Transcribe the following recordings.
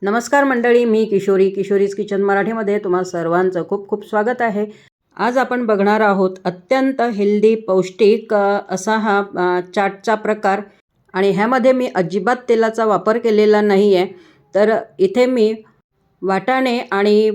नमस्कार मंडळी, मी किशोरीज किचन मराठीमध्ये तुम्हा सर्वांचं खूप खूप स्वागत आहे। आज आपण बघणार आहोत अत्यंत हेल्दी पौष्टिक असा हा चाटचा प्रकार आणि ह्यामध्ये मी अजिबात तेलाचा वापर केलेला नाही आहे। तर इथे मी वाटाणे आणि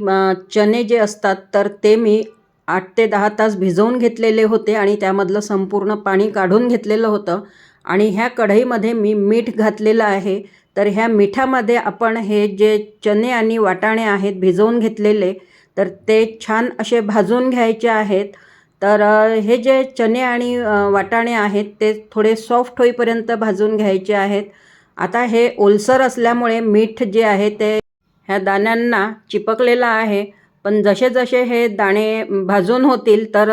चणे जे असतात तर ते मी 8 ते 10 तास भिजवून घेतलेले होते आणि त्यामधलं संपूर्ण पाणी काढून घेतलेलं होतं आणि ह्या कढईमध्ये मी मीठ घातलेलं आहे। तर ह्या मिठामध्ये आपण हे जे चणे आणि वाटाणे आहेत भिजवून घेतलेले तर ते छान असे भाजून घ्यायचे आहेत। तर हे जे चणे आणि वाटाणे आहेत ते थोडे सॉफ्ट होईपर्यंत भाजून घ्यायचे आहेत। आता हे ओलसर असल्यामुळे मीठ जे आहे ते ह्या दाण्यांना चिपकलेलं आहे, पण जसे जसे हे दाणे भाजून होतील तर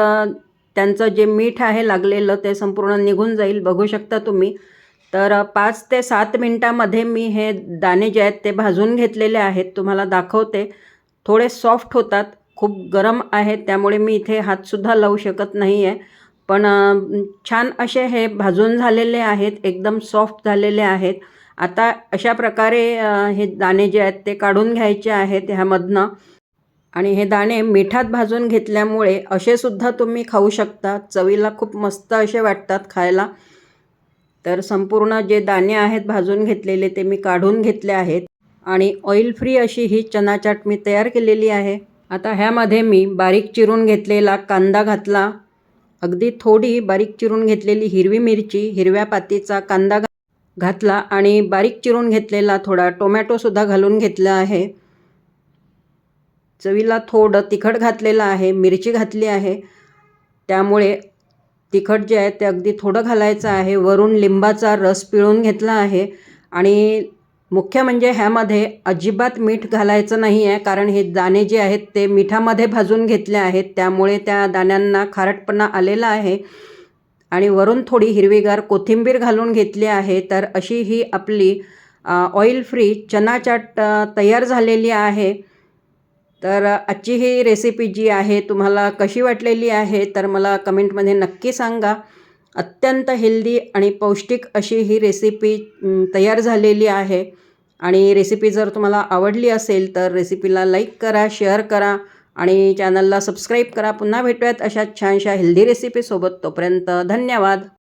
त्यांचं जे मीठ आहे लागलेलं ते संपूर्ण निघून जाईल। बघू शकता तुम्ही। तर 5 ते 7 मिनिटामध्ये मी हे दाणे जे आहेत ते भाजून घेतलेले आहेत। तुम्हाला दाखवते, थोडे सॉफ्ट होतात, खूप गरम आहेत त्यामुळे मी इथे हातसुद्धा लावू शकत नाही आहे। पण छान असे हे भाजून झालेले आहेत, एकदम सॉफ्ट झालेले आहेत। आता अशा प्रकारे हे दाणे जे आहेत ते काढून घ्यायचे आहेत ह्यामधनं आणि हे दाणे मिठात भाजून घेतल्यामुळे असेसुद्धा तुम्ही खाऊ शकता, चवीला खूप मस्त असे वाटतात खायला। तर संपूर्ण जे दाणे आहेत भाजून घेतलेले ते मी काढून घेतले आहेत आणि ऑइल फ्री अशी ही चना चाट मी तयार केलेली आहे। आता ह्यामध्ये मी बारीक चिरून घेतलेला कांदा घातला, अगदी थोडी बारीक चिरून घेतलेली हिरवी मिरची, हिरव्या पातीचा कांदा घातला आणि बारीक चिरून घेतलेला थोडा टोमॅटोसुद्धा घालून घेतला आहे। चवीला थोडं तिखट घातलेलं आहे, मिरची घातली आहे, त्यामुळे तिखट जे आहे ते अगदी थोडं घालायचं आहे। वरून लिंबाचा रस पिळून घेतला आहे आणि मुख्य म्हणजे ह्यामध्ये अजिबात मीठ घालायचं नाही आहे, कारण हे दाणे जे आहेत ते मिठामध्ये भाजून घेतले आहेत त्यामुळे त्या दाण्यांना खारटपणा आलेला आहे आणि वरून थोडी हिरवीगार कोथिंबीर घालून घेतली आहे। तर अशी ही आपली ऑइल फ्री चना चाट तयार झालेली आहे। तर आजची ही रेसिपी जी आहे तुम्हाला कशी वाटलेली आहे तर मला कमेंटमध्ये नक्की सांगा। अत्यंत हेल्दी आणि पौष्टिक अशी ही रेसिपी तयार झालेली आहे आणि रेसिपी जर तुम्हाला आवडली असेल तर रेसिपीला लाईक करा, शेअर करा आणि चॅनलला सबस्क्राईब करा। पुन्हा भेटूयात अशा छानशा हेल्दी रेसिपीसोबत। तोपर्यंत धन्यवाद।